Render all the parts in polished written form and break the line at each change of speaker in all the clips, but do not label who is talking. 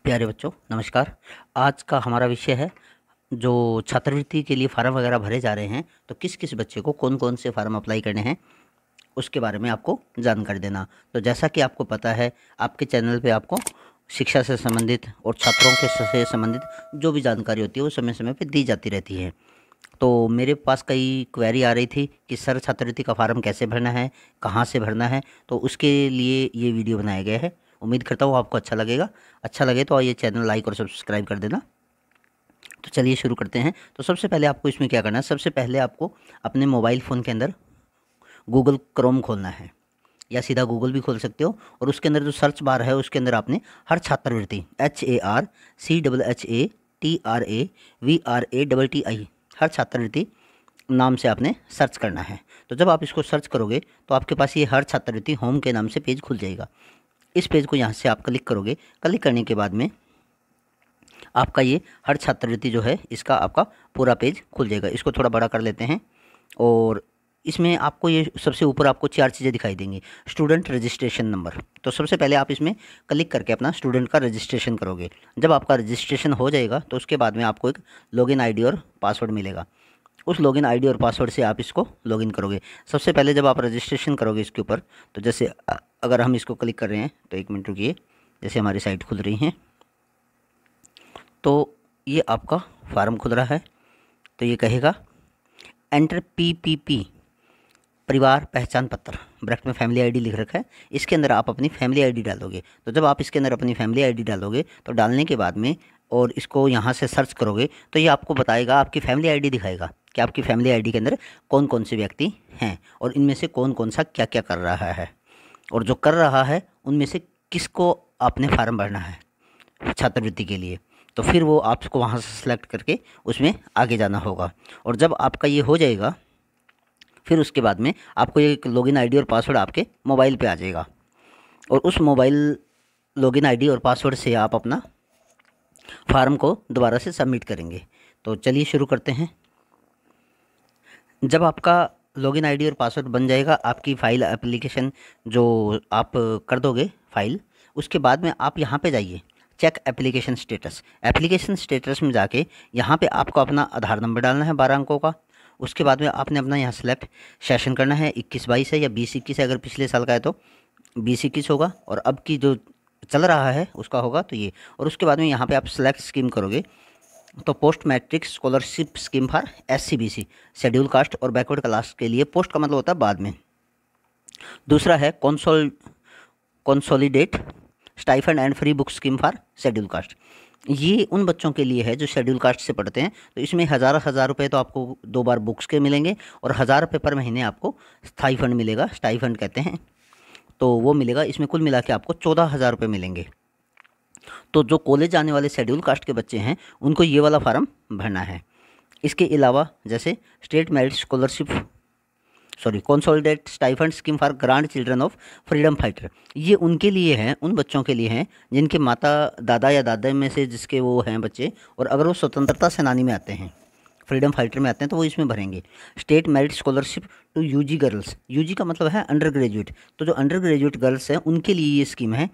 प्यारे बच्चों नमस्कार। आज का हमारा विषय है जो छात्रवृत्ति के लिए फार्म वगैरह भरे जा रहे हैं, तो किस किस बच्चे को कौन कौन से फार्म अप्लाई करने हैं उसके बारे में आपको जानकारी देना। तो जैसा कि आपको पता है, आपके चैनल पे आपको शिक्षा से संबंधित और छात्रों के से संबंधित जो भी जानकारी होती है वो समय समय पे दी जाती रहती है। तो मेरे पास कई क्वेरी आ रही थी कि सर छात्रवृत्ति का फार्म कैसे भरना है, कहाँ से भरना है, तो उसके लिए ये वीडियो बनाया गया है। उम्मीद करता हूँ आपको अच्छा लगेगा। अच्छा लगे तो ये चैनल लाइक और सब्सक्राइब कर देना। तो चलिए शुरू करते हैं। तो सबसे पहले आपको इसमें क्या करना है, सबसे पहले आपको अपने मोबाइल फ़ोन के अंदर गूगल क्रोम खोलना है, या सीधा गूगल भी खोल सकते हो। और उसके अंदर जो सर्च बार है उसके अंदर आपने हर छात्रवृत्ति HARCHATRAVRATTI हर छात्रवृत्ति नाम से आपने सर्च करना है। तो जब आप इसको सर्च करोगे तो आपके पास ये हर छात्रवृत्ति होम के नाम से पेज खुल जाएगा। इस पेज को यहाँ से आप क्लिक करोगे। क्लिक करने के बाद में आपका ये हर छात्रवृत्ति जो है इसका आपका पूरा पेज खुल जाएगा। इसको थोड़ा बड़ा कर लेते हैं और इसमें आपको ये सबसे ऊपर आपको 4 चीज़ें दिखाई देंगी। स्टूडेंट रजिस्ट्रेशन नंबर, तो सबसे पहले आप इसमें क्लिक करके अपना स्टूडेंट का रजिस्ट्रेशन करोगे। जब आपका रजिस्ट्रेशन हो जाएगा तो उसके बाद में आपको एक लॉगिन आईडी और पासवर्ड मिलेगा। उस लॉगिन आईडी और पासवर्ड से आप इसको लॉगिन करोगे। सबसे पहले जब आप रजिस्ट्रेशन करोगे इसके ऊपर, तो जैसे अगर हम इसको क्लिक कर रहे हैं तो 1 मिनट रुकिए, जैसे हमारी साइट खुल रही है तो ये आपका फार्म खुल रहा है। तो ये कहेगा एंटर PPP परिवार पहचान पत्र, ब्रैकेट में फैमिली आईडी लिख रखा है, इसके अंदर आप अपनी फैमिली आईडी डालोगे। तो जब आप इसके अंदर अपनी फैमिली आईडी डालोगे तो डालने के बाद में और इसको यहाँ से सर्च करोगे तो ये आपको बताएगा, आपकी फैमिली आईडी दिखाएगा कि आपकी फैमिली आईडी के अंदर कौन कौन से व्यक्ति हैं और इनमें से कौन कौन सा क्या क्या कर रहा है, और जो कर रहा है उनमें से किसको आपने फार्म भरना है छात्रवृत्ति के लिए। तो फिर वो आपको वहाँ से सेलेक्ट करके उसमें आगे जाना होगा। और जब आपका ये हो जाएगा फिर उसके बाद में आपको ये लॉगिन आईडी और पासवर्ड आपके मोबाइल पे आ जाएगा, और उस मोबाइल लॉगिन आईडी और पासवर्ड से आप अपना फार्म को दोबारा से सबमिट करेंगे। तो चलिए शुरू करते हैं। जब आपका लॉगिन आईडी और पासवर्ड बन जाएगा, आपकी फ़ाइल एप्लीकेशन जो आप कर दोगे फ़ाइल, उसके बाद में आप यहाँ पे जाइए check application status. Application status में जाके यहाँ पे आपको अपना आधार नंबर डालना है 12 अंकों का। उसके बाद में आपने अपना यहाँ सेलेक्ट सेशन करना है, 21-22 है या 20-21 है। अगर पिछले साल का है तो 20-21 होगा, और अब की जो चल रहा है उसका होगा तो ये। और उसके बाद में यहाँ पे आप सेलेक्ट स्कीम करोगे तो post matric scholarship scheme for SCBC schedule caste और बैकवर्ड क्लास के लिए। पोस्ट का मतलब होता है बाद में। दूसरा है consolidate stipend and free book scheme for schedule caste. ये उन बच्चों के लिए है जो शेड्यूल कास्ट से पढ़ते हैं। तो इसमें हज़ार रुपये तो आपको 2 बार बुक्स के मिलेंगे, और 1000 रुपये पर महीने आपको स्थाई फंड मिलेगा, स्टाइफंड कहते हैं, तो वो मिलेगा। इसमें कुल मिला के आपको 14,000 रुपये मिलेंगे। तो जो कॉलेज जाने वाले शेड्यूल कास्ट के बच्चे हैं उनको ये वाला फार्म भरना है। इसके अलावा जैसे state merit scholarship consolidate stipend scheme for grand children of freedom fighter, ये उनके लिए हैं, उन बच्चों के लिए हैं जिनके माता दादा या दादा में से जिसके वो हैं बच्चे, और अगर वो स्वतंत्रता सेनानी में आते हैं, फ्रीडम फाइटर में आते हैं, तो वो इसमें भरेंगे। State merit scholarship to UG girls, UG का मतलब है अंडर ग्रेजुएट, तो जो अंडर ग्रेजुएट गर्ल्स हैं उनके लिए ये स्कीम है।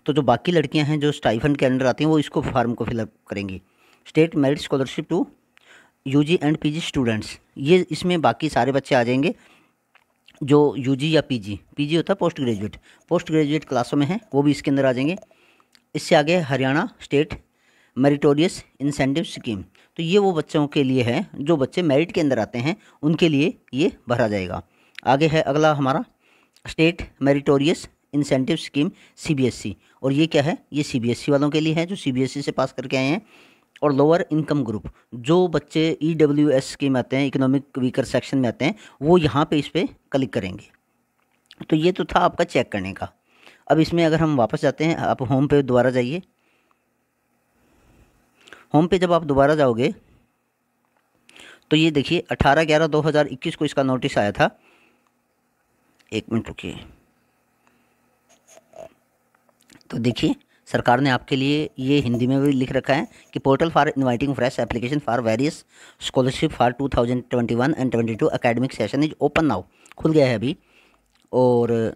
तो जो बाकी लड़कियां हैं जो स्टाइफंड के अंडर आती हैं वो इसको फार्म को फिलअप करेंगी। State merit scholarship to UG and PG students, ये इसमें बाकी सारे बच्चे आ जाएंगे जो UG या PG होता है पोस्ट ग्रेजुएट क्लासों में है, वो भी इसके अंदर आ जाएंगे। इससे आगे Haryana state meritorious incentive scheme, तो ये वो बच्चों के लिए है जो बच्चे मेरिट के अंदर आते हैं, उनके लिए ये भरा जाएगा। आगे है अगला हमारा state meritorious incentive scheme CBSE, और ये क्या है, ये CBSE वालों के लिए है जो CBSE से पास करके आए हैं। और लोअर इनकम ग्रुप, जो बच्चे EWS स्कीम आते हैं, इकोनॉमिक वीकर सेक्शन में आते हैं, वो यहाँ पे इस पर क्लिक करेंगे। तो ये तो था आपका चेक करने का। अब इसमें अगर हम वापस जाते हैं, आप होम पे दोबारा जाइए। होम पे जब आप दोबारा जाओगे तो ये देखिए 18/11/2021 को इसका नोटिस आया था। 1 मिनट रुकिए। तो देखिए सरकार ने आपके लिए ये हिंदी में भी लिख रखा है कि portal for inviting fresh application for various scholarship for 2021 and 22 academic session is open now, खुल गया है अभी। और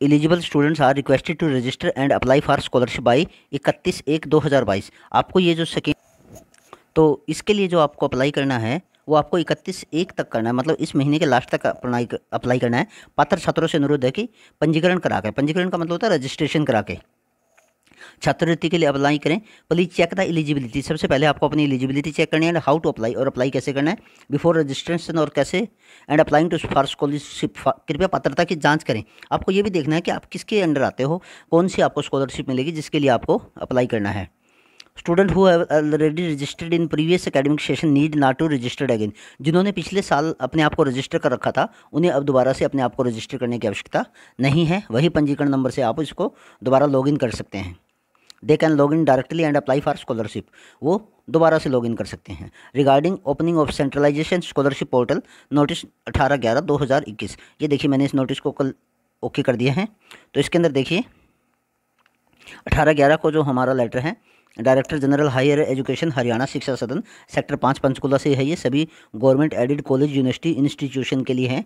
eligible students are requested to register and apply for scholarship by 31/1/2022। आपको ये जो सेकेंड, तो इसके लिए जो आपको अप्लाई करना है वो आपको 31/1 तक करना है, मतलब इस महीने के लास्ट तक अप्लाई करना है। पात्र छात्रों से अनुरोध है कि पंजीकरण करा के, पंजीकरण का मतलब होता है रजिस्ट्रेशन करा के छात्रवृत्ति के लिए अप्लाई करें। प्लीज चेक द एलिजिबिलिटी, सबसे पहले आपको अपनी एलिजिबिलिटी चेक करनी है, एंड हाउ टू अप्लाई, और अप्लाई कैसे करना है, बिफोर रजिस्ट्रेशन और कैसे, and applying to for scholarship, कृपया पात्रता की जांच करें। आपको ये भी देखना है कि आप किसके अंडर आते हो, कौन सी आपको स्कॉलरशिप मिलेगी जिसके लिए आपको अप्लाई करना है। Student who have already registered in previous academic session need not to registered again, जिन्होंने पिछले साल अपने आप को रजिस्टर कर रखा था उन्हें अब दोबारा से अपने आप को रजिस्टर करने की आवश्यकता नहीं है, वही पंजीकरण नंबर से आप इसको दोबारा लॉगिन कर सकते हैं। They can log in directly and apply for scholarship, वो दोबारा से लॉगिन कर सकते हैं। Regarding opening of centralization scholarship portal notice 18/11/2021, ये देखिए मैंने इस नोटिस को कल ओके कर दिया है। तो इसके अंदर देखिए 18/11 को जो हमारा लेटर है director general higher education Haryana Shiksha Sadan sector 5 Panchkula से है। ये सभी government aided college university institution के लिए है,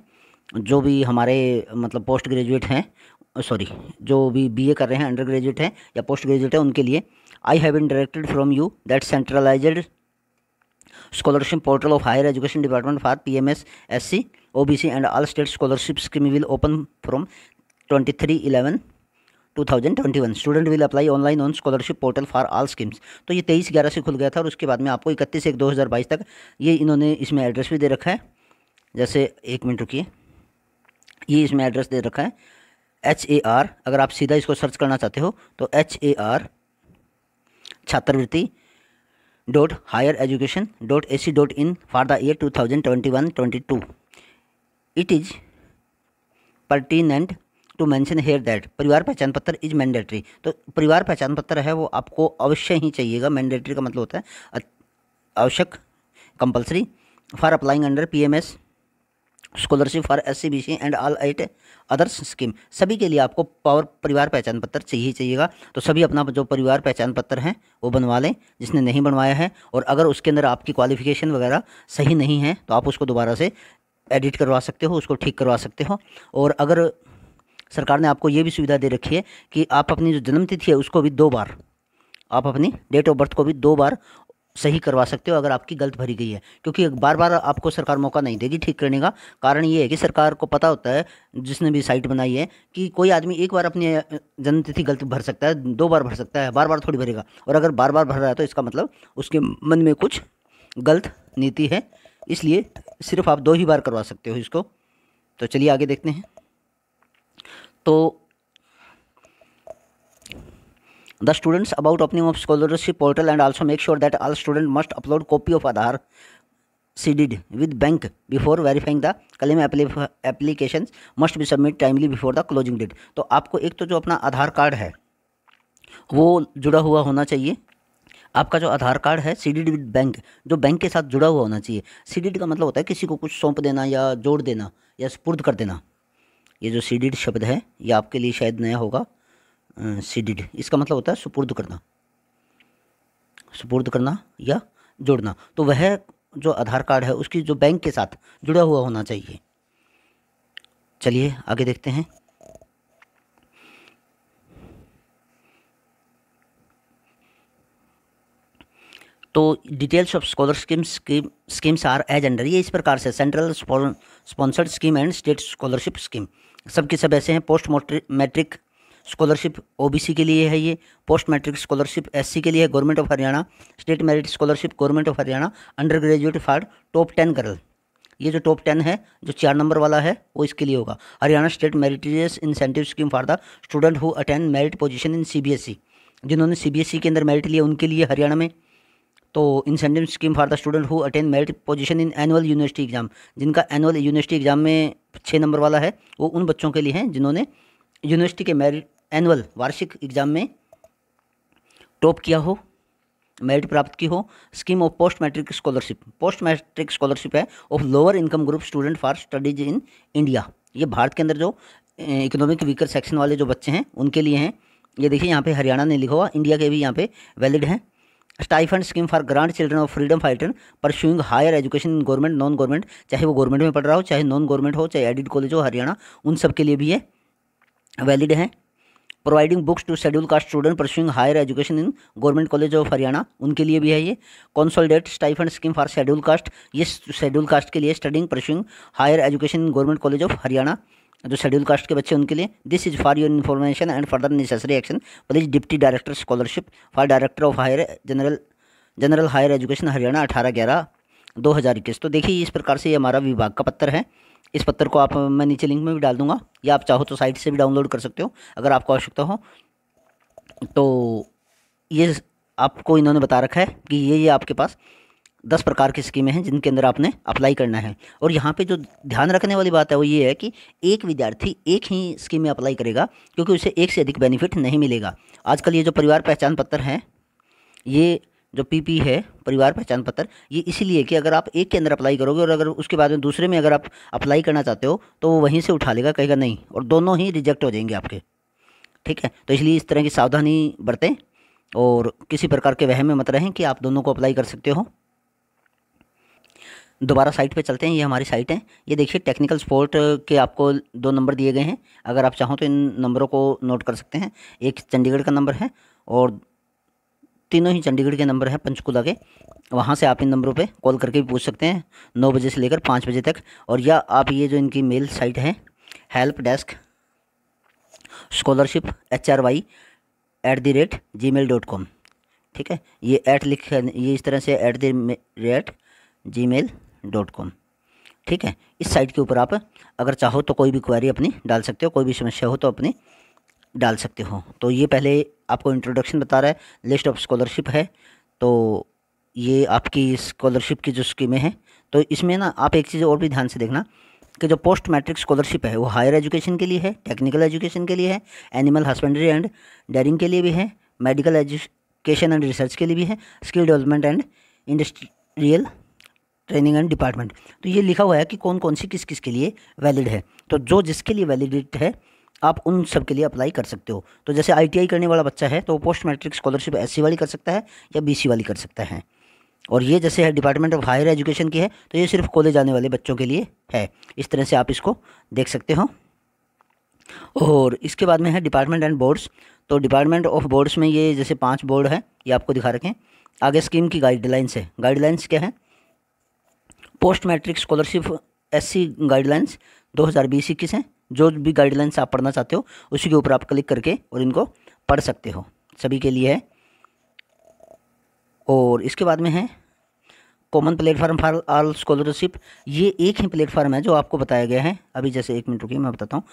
जो भी हमारे मतलब पोस्ट ग्रेजुएट हैं, सॉरी जो भी बीए कर रहे हैं, अंडर ग्रेजुएट हैं या पोस्ट ग्रेजुएट हैं, उनके लिए। I have been directed from you that centralized scholarship portal of higher education department for PMS SC OBC and all state scholarship scheme will open from 23/11/2021। Student will apply online on scholarship portal for all schemes. तो ये 23/11 से खुल गया था और उसके बाद में आपको 31/1/2022 तक ये इन्होंने इसमें एड्रेस भी दे रखा है। जैसे एक मिनट रुकिए, ये इसमें एड्रेस दे रखा है HAR, अगर आप सीधा इसको सर्च करना चाहते हो तो HAR Chhatravritti .highereducation.ac.in for the year 2021-22। It is pertinent to mention here that Parivar Pehchan पत्र इज मैंडेटरी। तो परिवार पहचान पत्र है वो आपको अवश्य ही चाहिएगा। मैंडेटरी का मतलब होता है आवश्यक, compulsory, for applying under PMS scholarship for SC BC and all 8 others scheme. सभी के लिए आपको परिवार पहचान पत्र चाहिएगा। तो सभी अपना जो परिवार पहचान पत्र हैं वो बनवा लें जिसने नहीं बनवाया है, और अगर उसके अंदर आपकी क्वालिफिकेशन वगैरह सही नहीं है तो आप उसको दोबारा से एडिट करवा सकते हो, उसको ठीक करवा सकते हो। और अगर सरकार ने आपको ये भी सुविधा दे रखी है कि आप अपनी जो जन्म तिथि है उसको भी 2 बार, आप अपनी डेट ऑफ बर्थ को भी 2 बार सही करवा सकते हो अगर आपकी गलत भरी गई है, क्योंकि बार बार आपको सरकार मौका नहीं देगी ठीक करने का। कारण ये है कि सरकार को पता होता है, जिसने भी साइट बनाई है, कि कोई आदमी एक बार अपनी जन्म तिथि गलत भर सकता है, 2 बार भर सकता है, बार बार थोड़ी भरेगा। और अगर बार बार भर रहा है तो इसका मतलब उसके मन में कुछ गलत नीति है, इसलिए सिर्फ आप 2 ही बार करवा सकते हो इसको। तो चलिए आगे देखते हैं। तो the students about opening of scholarship portal and also make sure that all student must upload copy of Aadhaar seeded with bank before verifying the claim application must be submit timely before the closing date. तो आपको एक तो जो अपना आधार card है वो जुड़ा हुआ होना चाहिए। आपका जो आधार कार्ड है सीडेड विद बैंक, जो बैंक के साथ जुड़ा हुआ होना चाहिए। सीडेड का मतलब होता है किसी को कुछ सौंप देना या जोड़ देना या सुपुर्द कर देना। ये जो सीडेड शब्द है ये आपके लिए शायद नया होगा। सीडेड इसका मतलब होता है सुपुर्द करना, सुपुर्द करना या जोड़ना। तो वह जो आधार कार्ड है उसकी जो बैंक के साथ जुड़ा हुआ होना चाहिए। चलिए आगे देखते हैं। तो details of scholar schemes are as under, ये इस प्रकार से central sponsored scheme and state scholarship scheme सब के सब ऐसे हैं। पोस्ट मैट्रिक स्कॉलरशिप OBC के लिए है, ये पोस्ट मैट्रिक स्कॉलरशिप SC के लिए है government of Haryana. State merit scholarship government of Haryana under graduate for top 10 girl, ये जो टॉप 10 है जो 4 नंबर वाला है वो इसके लिए होगा। Haryana state meritorious incentive scheme for the student who attend merit position in CBSE, जिन्होंने CBSE के अंदर मेरिट लिया उनके लिए हरियाणा में। तो incentive scheme for the student who attend merit position in annual university exam, जिनका एनुअल यूनिवर्सिटी एग्जाम में 6 नंबर वाला है वो उन बच्चों के लिए हैं जिन्होंने यूनिवर्सिटी के मेरिट एनुअल वार्षिक एग्जाम में टॉप किया हो, मेरिट प्राप्त की हो। Scheme of post matric scholarship, post matric scholarship है of lower income group student for studies in India. ये भारत के अंदर जो इकोनॉमिक वीकर सेक्शन वाले जो बच्चे हैं उनके लिए हैं। ये देखिए यहाँ पे हरियाणा ने लिखा हुआ, इंडिया के भी यहाँ पे वैलिड हैं। Stipend scheme for grand children of freedom fighter pursuing higher education in government non government, चाहे वो गवर्नमेंट में पढ़ रहा हो, चाहे नॉन गवर्नमेंट हो, चाहे एडिड कॉलेज हो हरियाणा, उन सब के लिए भी है। वैलिड हैं। Providing books to schedule caste student pursuing higher education in government college of Haryana, उनके लिए भी है ये। Consolidate stipend scheme for schedule caste, ये शेड्यूल कास्ट के लिए studying pursuing higher education in government college of Haryana, जो शेड्यूल कास्ट के बच्चे उनके लिए। This is for your information and further necessary action please deputy director scholarship for director of higher general higher education Haryana 18/11/2021। तो देखिए इस प्रकार से ये हमारा विभाग का पत्र है। इस पत्र को आप मैं नीचे लिंक में भी डाल दूंगा, या आप चाहो तो साइट से भी डाउनलोड कर सकते हो अगर आपको आवश्यकता हो। तो ये आपको इन्होंने बता रखा है कि ये आपके पास 10 प्रकार की स्कीमें हैं जिनके अंदर आपने अप्लाई करना है। और यहाँ पे जो ध्यान रखने वाली बात है वो ये है कि एक विद्यार्थी एक ही स्कीम में अप्लाई करेगा, क्योंकि उसे एक से अधिक बेनिफिट नहीं मिलेगा। आजकल ये जो परिवार पहचान पत्र है, ये जो पीपी है परिवार पहचान पत्र, ये इसीलिए कि अगर आप एक के अंदर अप्लाई करोगे और अगर उसके बाद में दूसरे में अगर आप अप्लाई करना चाहते हो तो वो वहीं से उठा लेगा, कहेगा नहीं, और दोनों ही रिजेक्ट हो जाएंगे आपके। ठीक है, तो इसलिए इस तरह की सावधानी बरतें और किसी प्रकार के वहम में मत रहें कि आप दोनों को अप्लाई कर सकते हो। दोबारा साइट पे चलते हैं, ये हमारी साइट है। ये देखिए टेक्निकल सपोर्ट के आपको 2 नंबर दिए गए हैं, अगर आप चाहो तो इन नंबरों को नोट कर सकते हैं। एक चंडीगढ़ का नंबर है और तीनों ही चंडीगढ़ के नंबर हैं पंचकुला के। वहाँ से आप इन नंबरों पे कॉल करके भी पूछ सकते हैं 9 बजे से लेकर 5 बजे तक। और या आप ये जो इनकी मेल साइट है हेल्प डेस्क स्कॉलरशिप HRY@gmail.com, ठीक है, ये ये इस तरह से @gmail.com, ठीक है। इस साइट के ऊपर आप अगर चाहो तो कोई भी क्वेरी अपनी डाल सकते हो, कोई भी समस्या हो तो अपनी डाल सकते हो। तो ये पहले आपको इंट्रोडक्शन बता रहा है, लिस्ट ऑफ स्कॉलरशिप है। तो ये आपकी स्कॉलरशिप की जो स्कीमें हैं, तो इसमें ना आप एक चीज़ और भी ध्यान से देखना कि जो पोस्ट मैट्रिक स्कॉलरशिप है वो हायर एजुकेशन के लिए है, टेक्निकल एजुकेशन के लिए है, एनिमल हस्बेंड्री एंड डेयरिंग के लिए भी है, मेडिकल एजुकेशन एंड रिसर्च के लिए भी है, skill development and industrial training and department. तो ये लिखा हुआ है कि कौन कौन सी किस किस के लिए वैलिड है। तो जो जिसके लिए वैलिडिट है आप उन सब के लिए अप्लाई कर सकते हो। तो जैसे ITI करने वाला बच्चा है तो पोस्ट मैट्रिक स्कॉलरशिप SC वाली कर सकता है या BC वाली कर सकता है। और ये जैसे है डिपार्टमेंट ऑफ हायर एजुकेशन की है तो ये सिर्फ कॉलेज आने वाले बच्चों के लिए है। इस तरह से आप इसको देख सकते हो। और इसके बाद में है डिपार्टमेंट एंड बोर्ड्स। तो डिपार्टमेंट ऑफ बोर्ड्स में ये जैसे 5 बोर्ड है, ये आपको दिखा रखें। आगे स्कीम की गाइडलाइंस है। गाइडलाइंस क्या है? Post matric scholarship SC guidelines 2020-21 है। जो भी गाइडलाइंस आप पढ़ना चाहते हो उसी के ऊपर आप क्लिक करके और इनको पढ़ सकते हो, सभी के लिए है। और इसके बाद में है common platform for all scholarship. ये एक ही प्लेटफार्म है जो आपको बताया गया है। अभी जैसे 1 मिनट रुकिए मैं बताता हूँ।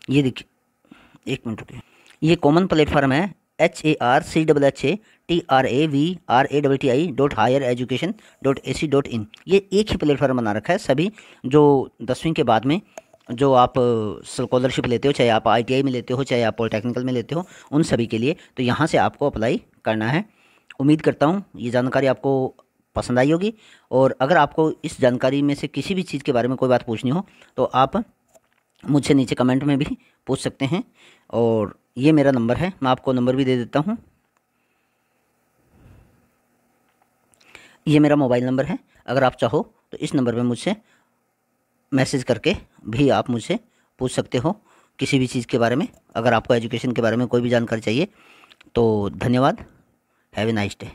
ये देखिए 1 मिनट रुकिए, ये कॉमन प्लेटफार्म है HARCHATRAVRATTI.highereducation.ac.in। ये एक ही प्लेटफार्म बना रखा है। सभी जो 10वीं के बाद में जो आप स्कॉलरशिप लेते हो, चाहे आप ITI में लेते हो चाहे आप पॉलिटेक्निकल में लेते हो, उन सभी के लिए तो यहाँ से आपको अप्लाई करना है। उम्मीद करता हूँ ये जानकारी आपको पसंद आई होगी। और अगर आपको इस जानकारी में से किसी भी चीज़ के बारे में कोई बात पूछनी हो तो आप मुझसे नीचे कमेंट में भी पूछ सकते हैं। और ये मेरा नंबर है, मैं आपको नंबर भी दे देता हूँ। ये मेरा मोबाइल नंबर है। अगर आप चाहो तो इस नंबर पे मुझसे मैसेज करके भी आप मुझसे पूछ सकते हो किसी भी चीज़ के बारे में। अगर आपको एजुकेशन के बारे में कोई भी जानकारी चाहिए तो धन्यवाद। Have a nice day.